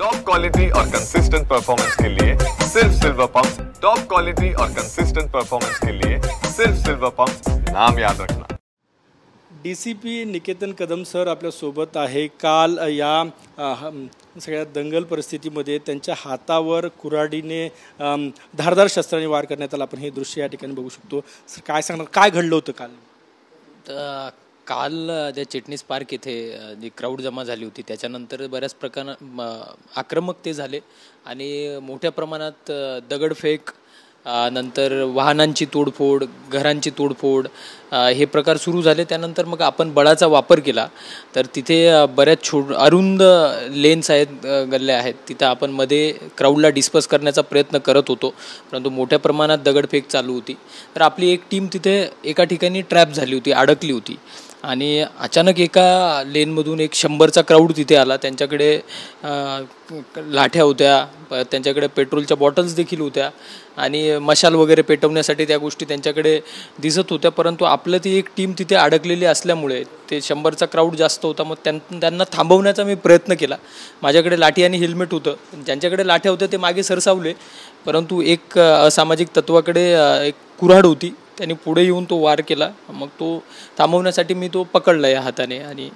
Top quality और consistent performance के लिए सिर्फ सिल्वर पंप्स। टॉप क्वालिटी और कंसिस्टेंट परफॉर्मेंस के लिए सिर्फ सिल्वर पंप्स, नाम याद रखना। DCP निकेतन कदम सर आपल्या सोबत आहे। काल या सगळ्या दंगल परिस्थितीमध्ये त्यांच्या हातावर कुऱ्हाडीने धारदार शस्त्राने वार करण्यात आला। आपण हे दृश्य या ठिकाणी बघू शकतो। सर काय सांगणार, काय घडलं होतं काल? काल त्या चिटणीस पार्क इथे जी क्राऊड जमा झाली होती त्याच्यानंतर बऱ्याच प्रकारात आक्रमक ते झाले आणि मोठ्या प्रमाणात दगडफेक, नंतर वाहनांची तोडफोड, घरांची तोडफोड हे प्रकार सुरू झाले। त्यानंतर मग आपण बळाचा वापर केला। तर तिथे बऱ्याच अरुंद लेन्स आहेत, गल्ल्या आहेत, तिथं आपण मध्ये क्राऊडला डिस्पर्स करण्याचा प्रयत्न करत होतो, परंतु मोठ्या प्रमाणात दगडफेक चालू होती। तर आपली एक टीम तिथे एका ठिकाणी ट्रॅप झाली होती, अडकली होती आणि अचानक एका लेनमधून एक 100चा क्राऊड तिथे आला। त्यांच्याकडे लाठ्या होत्या, त्यांच्याकडे पेट्रोलच्या बॉटल्स देखील होत्या आणि मशाल वगैरे पेटवण्यासाठी त्या गोष्टी त्यांच्याकडे दिसत होत्या। परंतु आपलं ती एक टीम तिथे अडकलेली असल्यामुळे ते 100चा क्राऊड जास्त होता। मग त्यांना थांबवण्याचा मी प्रयत्न केला। माझ्याकडे लाठी आणि हेल्मेट होतं, ज्यांच्याकडे लाठ्या होत्या ते मागे सरसावले, परंतु एक असामाजिक तत्वाकडे एक कुऱ्हाड होती, त्यांनी पुढे येऊन तो वार केला। मग तो थांबवण्यासाठी मी तो पकडला या हाताने आणि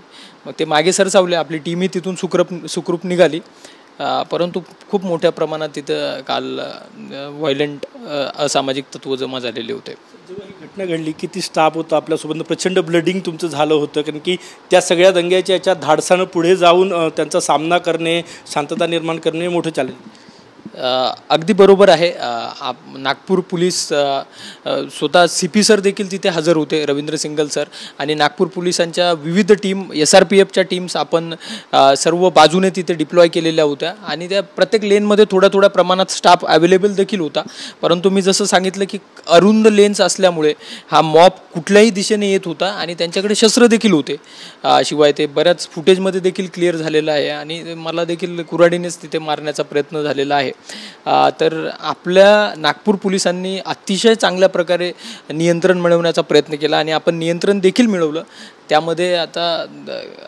मग ते मागे सरसावले। आपली टीमही तिथून सुखरूप निघाली, परंतु खूप मोठ्या प्रमाणात तिथं काल व्हायलेंट असामाजिक तत्व जमा झालेले होते। जेव्हा ही घटना घडली, किती स्टाफ होता आपल्यासोबत? प्रचंड ब्लडिंग तुमचं झालं होतं, कारण की त्या सगळ्या दंग्याच्या याच्यात धाडसानं पुढे जाऊन त्यांचा सामना करणे, शांतता निर्माण करणे मोठं चॅलेंज। अगदी बरोबर आहे। नागपूर पोलीस स्वतः CP सर देखील तिथे हजर होते, रवींद्र सिंगल सर, आणि नागपूर पोलिसांच्या विविध टीम, SRPFच्या टीम्स आपण सर्व बाजूने तिथे डिप्लॉय केलेल्या होत्या आणि त्या प्रत्येक लेनमध्ये थोड्या प्रमाणात स्टाफ अवेलेबल देखील होता। परंतु मी जसं सांगितलं की अरुंद लेन्स असल्यामुळे हा मॉब कुठल्याही दिशेने येत होता आणि त्यांच्याकडे शस्त्र देखील होते। शिवाय ते बऱ्याच फुटेजमध्ये देखील क्लिअर झालेलं आहे आणि मला देखील कुऱ्हाडीनेच तिथे मारण्याचा प्रयत्न झालेला आहे। तर आपल्या नागपूर पोलिसांनी अतिशय चांगल्या प्रकारे नियंत्रण मिळवण्याचा प्रयत्न केला आणि आपण नियंत्रण देखील मिळवलं। त्यामध्ये आता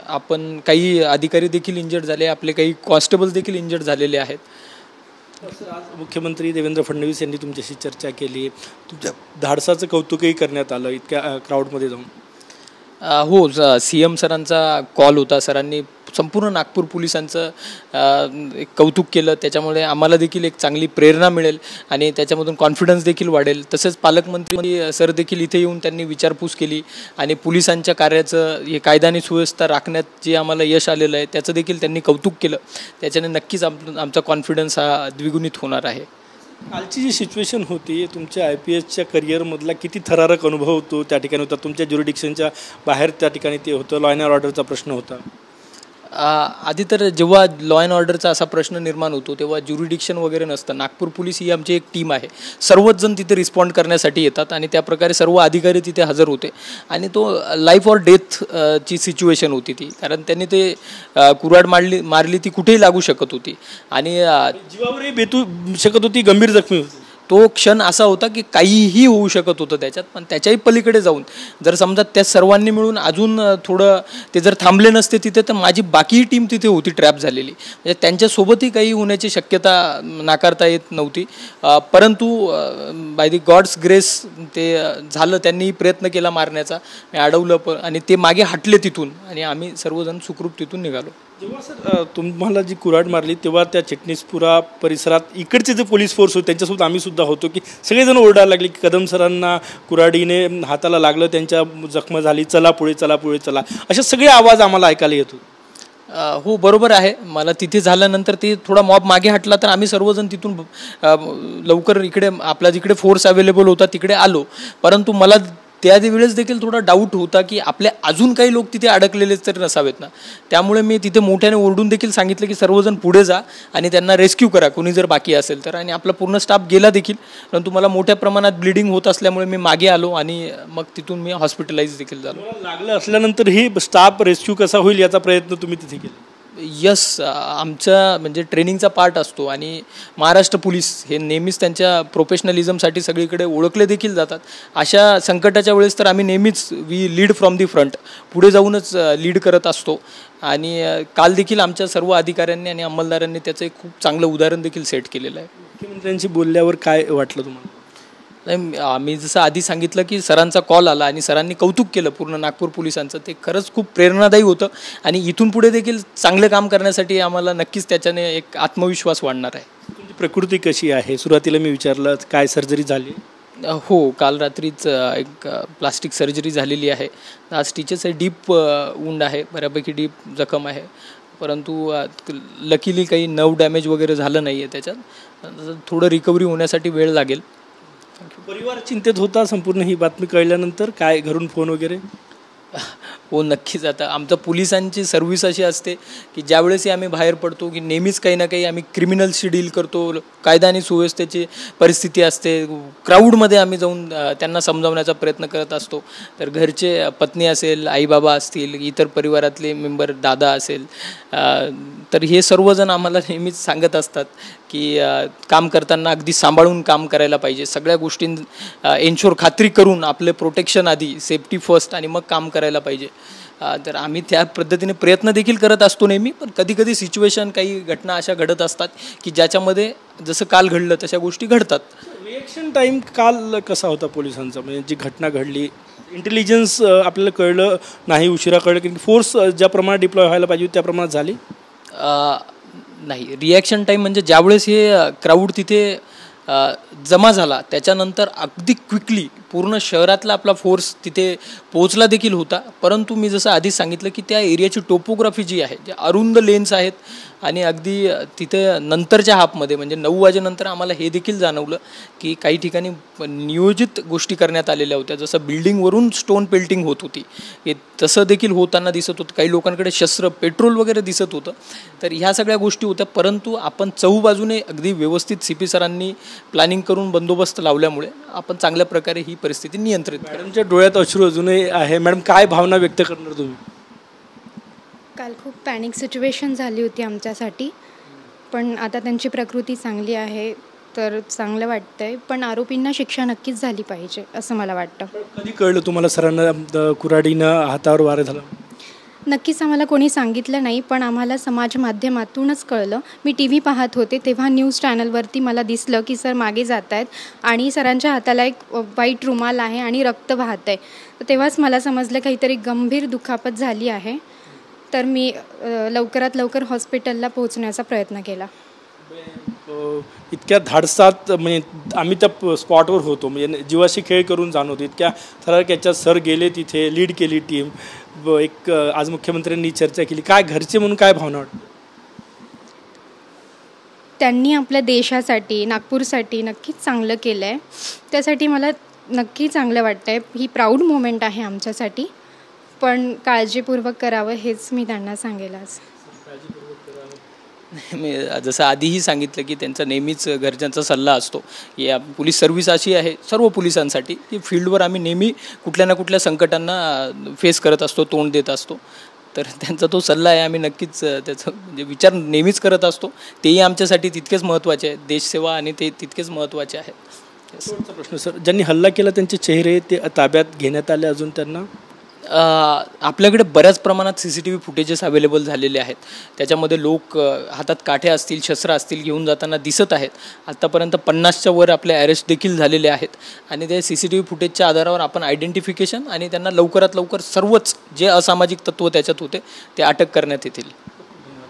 आपण काही अधिकारी देखील इंजर्ड झाले, आपले काही कॉन्स्टेबल्स देखील इंजर्ड झालेले आहेत। आज मुख्यमंत्री देवेंद्र फडणवीस यांनी तुमच्याशी चर्चा केली, तुमच्या धाडसाचं कौतुकही करण्यात आलं इतक्या क्राऊडमध्ये जाऊन। हो, CM सरांचा कॉल होता। सरांनी संपूर्ण नागपूर पोलिसांचं एक कौतुक केलं, त्याच्यामुळे आम्हाला देखील एक चांगली प्रेरणा मिळेल आणि त्याच्यामधून कॉन्फिडन्स देखील वाढेल। तसेच पालकमंत्री सर देखील इथे येऊन त्यांनी विचारपूस केली आणि पोलिसांच्या कार्याचं हे कायदा आणि सुव्यवस्था राखण्यात जे आम्हाला यश आलेलं आहे त्याचं देखील त्यांनी कौतुक केलं। त्याच्याने नक्कीच आमचा कॉन्फिडन्स हा द्विगुणित होणार आहे। कालची जी सिच्युएशन होती, तुमच्या IPSच्या करिअरमधला किती थरारक अनुभव होतो त्या ठिकाणी होता? तुमच्या ज्युरिडिक्शनच्या बाहेर त्या ठिकाणी ते होतं, लॉ अँड ऑर्डरचा प्रश्न होता। आधी तर जेव्हा लॉ अँड ऑर्डरचा असा प्रश्न निर्माण होतो तेव्हा ज्युरिडिक्शन वगैरे नसतं। नागपूर पोलीस ही आमची एक टीम आहे, सर्वच जण तिथे रिस्पॉन्ड करण्यासाठी येतात आणि त्याप्रकारे सर्व अधिकारी तिथे हजर होते आणि तो लाईफ ऑर डेथ ची सिच्युएशन होती ती, कारण त्यांनी ते कुऱ्हाड मारली ती कुठेही लागू शकत होती आणि जीवावरही बेतू शकत होती, गंभीर जखमी होती। तो क्षण असा होता की काहीही होऊ शकत होतं त्याच्यात, पण त्याच्याही पलीकडे जाऊन जर समजा त्या सर्वांनी मिळून अजून थोडं ते जर थांबले नसते तिथे, तर माझी बाकीही टीम तिथे होती ट्रॅप झालेली, म्हणजे त्यांच्यासोबतही काही होण्याची शक्यता नाकारता येत नव्हती। परंतु बाय दी गॉड्स ग्रेस ते झालं, त्यांनी प्रयत्न केला मारण्याचा, मी अडवलं आणि ते मागे हटले तिथून आणि आम्ही सर्वजण सुखरूप तिथून निघालो। जेव्हा सर तुम्हाला जी कुऱ्हाड मारली तेव्हा त्या चिटणीसपुरा परिसरात इकडचे जे पोलीस फोर्स होते त्यांच्यासोबत आम्ही सुद्धा होतो की सगळेजण ओरडायला लागले की कदम सरांना कुऱ्हाडीने हाताला लागलं, त्यांच्या जखम झाली, चला पुढे चला पुढे चला, असे सगळे आवाज आम्हाला ऐकायला येत होते। हो, बरोबर आहे। मला तिथे झाल्यानंतर ते थोडा मॉब मागे हटला तर आम्ही सर्वजण तिथून लवकर इकडे आपला जिकडे फोर्स अवेलेबल होता तिकडे आलो। परंतु मला त्यावेळेस देखील थोडा डाऊट होता की आपले अजून काही लोक तिथे अडकलेलेच तर नसावेत ना, त्यामुळे मी तिथे मोठ्याने ओरडून देखील सांगितलं की सर्वजण पुढे जा आणि त्यांना रेस्क्यू करा कोणी जर बाकी असेल तर, आणि आपला पूर्ण स्टाफ गेला देखील। परंतु मला मोठ्या प्रमाणात ब्लिडिंग होत असल्यामुळे मी मागे आलो आणि मग तिथून मी हॉस्पिटलाइज देखील झालो। लागलं असल्यानंतर ही स्टाफ रेस्क्यू कसा होईल याचा प्रयत्न तुम्ही तिथे केला? यस, आमचा म्हणजे ट्रेनिंगचा पार्ट असतो आणि महाराष्ट्र पोलीस हे नेहमीच त्यांच्या प्रोफेशनलिझमसाठी सगळीकडे ओळखले देखील जातात. अशा संकटाच्या वेळेस तर आम्ही नेहमीच we lead from the front, पुढे जाऊनच लीड करत असतो. आणि काल देखील आमच्या सर्व अधिकाऱ्यांनी आणि अंमलदारांनी त्याचं एक खूप चांगलं उदाहरण देखील सेट केलेलं आहे. मुख्यमंत्र्यांशी बोलल्यावर काय वाटलं तुम्हाला? नाही, आम्ही जसं आधी सांगितलं की सरांचा कॉल आला आणि सरांनी कौतुक केलं पूर्ण नागपूर पोलिसांचं. ते खरंच खूप प्रेरणादायी होतं आणि इथून पुढे देखील चांगलं काम करण्यासाठी आम्हाला नक्कीच त्याच्याने एक आत्मविश्वास वाढणार आहे. तुमची प्रकृती कशी आहे? सुरुवातीला मी विचारलं काय सर्जरी झाली? हो, काल रात्रीच एक प्लास्टिक सर्जरी झालेली आहे. आज स्टिचेस आहे, डीप वुंड आहे, बऱ्यापैकी डीप जखम आहे, परंतु लकीली काही नर्व डॅमेज वगैरे झालं नाही आहे. त्याच्यात थोडं रिकव्हरी होण्यासाठी वेळ लागेल. परिवार चिंतेत होता संपूर्ण ही बातमी कळल्यानंतर? काय घरून फोन वगैरे? हो, नक्कीच. आता आमचं पोलिसांची सर्व्हिस अशी असते की ज्यावेळेसही आम्ही बाहेर पडतो की नेहमीच काही ना काही आम्ही क्रिमिनल्सशी डील करतो. कायदा आणि सुव्यवस्थेची परिस्थिती असते, क्राऊडमध्ये आम्ही जाऊन त्यांना समजावण्याचा प्रयत्न करत असतो. तर घरचे पत्नी असेल, आईबाबा असतील, इतर परिवारातले मेंबर, दादा असेल, तर हे सर्वजण आम्हाला नेहमीच सांगत असतात की काम करताना अगदी सांभाळून काम करायला पाहिजे. सगळ्या गोष्टी एन्श्योर, खात्री करून आपले प्रोटेक्शन आधी, सेफ्टी फर्स्ट आणि मग काम करायला पाहिजे. तर आम्ही त्या पद्धतीने प्रयत्न देखील करत असतो नेहमी. पण कधी कधी सिच्युएशन, काही घटना अशा घडत असतात की ज्याच्यामध्ये जसं काल घडलं तशा गोष्टी घडतात. रिॲक्शन टाईम काल कसा होता पोलिसांचा? म्हणजे जी घटना घडली, इंटेलिजन्स आपल्याला कळलं नाही, उशिरा कळलं की फोर्स ज्या प्रमाणात डिप्लॉय व्हायला पाहिजे त्या प्रमाणात झाली नाही. रिॲक्शन टाईम म्हणजे ज्यावेळेस हे क्राऊड तिथे जमा झाला त्याच्यानंतर अगदी क्विकली पूर्ण शहरातला आपला फोर्स तिथे पोहोचला देखील होता. परंतु मी जसं आधी सांगितलं की त्या एरियाची टोपोग्राफी जी आहे, जे अरुंद लेन्स आहेत आणि अगदी तिथे नंतरच्या हाफमध्ये म्हणजे 9 वाजेनंतर आम्हाला हे देखील जाणवलं की काही ठिकाणी नियोजित गोष्टी करण्यात आलेल्या होत्या. जसं बिल्डिंगवरून स्टोन पेल्टिंग होत होती, हे तसं देखील होताना दिसत होतं. काही लोकांकडे शस्त्र, पेट्रोल वगैरे दिसत होतं. तर ह्या सगळ्या गोष्टी होत्या. परंतु आपण चहूबाजूने अगदी व्यवस्थित CP सरांनी प्लॅनिंग करून बंदोबस्त लावल्यामुळे आपण चांगल्या प्रकारे ही परिस्थिती नियंत्रित. मॅडमच्या डोळ्यात अश्रू अजूनही आहे. मॅडम, काय भावना व्यक्त करणार तुम्ही? काल खूप पॅनिक सिच्युएशन झाली होती आमच्यासाठी, पण आता त्यांची प्रकृती चांगली आहे तर चांगलं वाटतंय. पण आरोपींना शिक्षा नक्कीच झाली पाहिजे असं मला वाटतं. कधी कळलं तुम्हाला सरांना कुऱ्हाडीनं हातावर वार झाला? नक्कीच आम्हाला कोणी सांगितलं नाही, पण आम्हाला समाज माध्यमातूनच कळलं. मी TV पाहत होते तेव्हा न्यूज चॅनलवरती मला दिसलं की सर मागे जात आहेत आणि सरांच्या हाताला एक व्हाईट रुमाल आहे आणि रक्त वाहत आहे. तर तेव्हाच मला समजलं काहीतरी गंभीर दुखापत झाली आहे. तर मी लवकरात लवकर हॉस्पिटलला पोहोचण्याचा प्रयत्न केला. इतक्या धाडसात म्हणजे आम्ही त्या स्पॉटवर होतो, म्हणजे जीवाशी खेळ करून जाणवतो. इतक्या थरारक याच्यात सर गेले, तिथे लीड केली टीम. एक आज मुख्यमंत्र्यांनी चर्चा केली. काय घरचे म्हणून काय भावना वाटतं? त्यांनी आपल्या देशासाठी, नागपूरसाठी नक्कीच चांगलं केलं आहे. त्यासाठी मला नक्की चांगलं वाटतं आहे. ही प्राऊड मोमेंट आहे आमच्यासाठी, पण काळजीपूर्वक करावं हेच मी त्यांना सांगेल आज. मी जसं आधीही सांगितलं की त्यांचा नेहमीच घरच्यांचा सल्ला असतो. या पोलीस सर्व्हिस अशी आहे सर्व पोलिसांसाठी की फील्डवर आम्ही नेहमी कुठल्या ना कुठल्या संकटांना फेस करत असतो, तोंड देत असतो. तर त्यांचा तो सल्ला आहे, आम्ही नक्कीच त्याचा म्हणजे विचार नेहमीच करत असतो. तेही आमच्यासाठी तितकेच महत्त्वाचे आहे. देशसेवा आणि ते तितकेच महत्त्वाचे आहे. शेवटचा प्रश्न सर, ज्यांनी हल्ला केला त्यांचे चेहरे ते ताब्यात घेण्यात आले अजून त्यांना? आपल्याकडे बऱ्याच प्रमाणात CCTV फुटेजेस अवेलेबल झालेले आहेत. त्याच्यामध्ये लोक हातात काठ्या असतील, शस्त्र असतील घेऊन जाताना दिसत आहेत. आत्तापर्यंत 50च्या वर आपले अरेस्ट देखील झालेले आहेत आणि त्या CCTV फुटेजच्या आधारावर आपण आयडेंटिफिकेशन आणि त्यांना लवकरात लवकर सर्वच जे असामाजिक तत्त्व त्याच्यात होते ते अटक करण्यात येतील.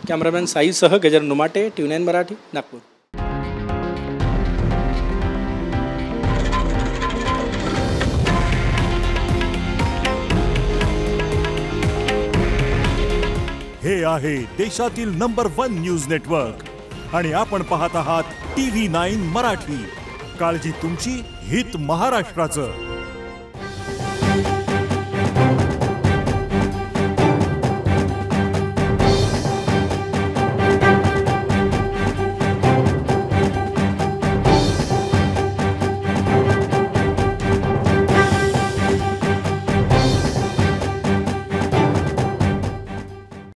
कॅमेरामॅन साईसह गजानन नुमाटे, TV9 मराठी, नागपूर. हे आहे देशातील नंबर 1 न्यूज नेटवर्क आणि आपण पाहत आहात TV9 मराठी. काळजी तुमची, हित महाराष्ट्राचं.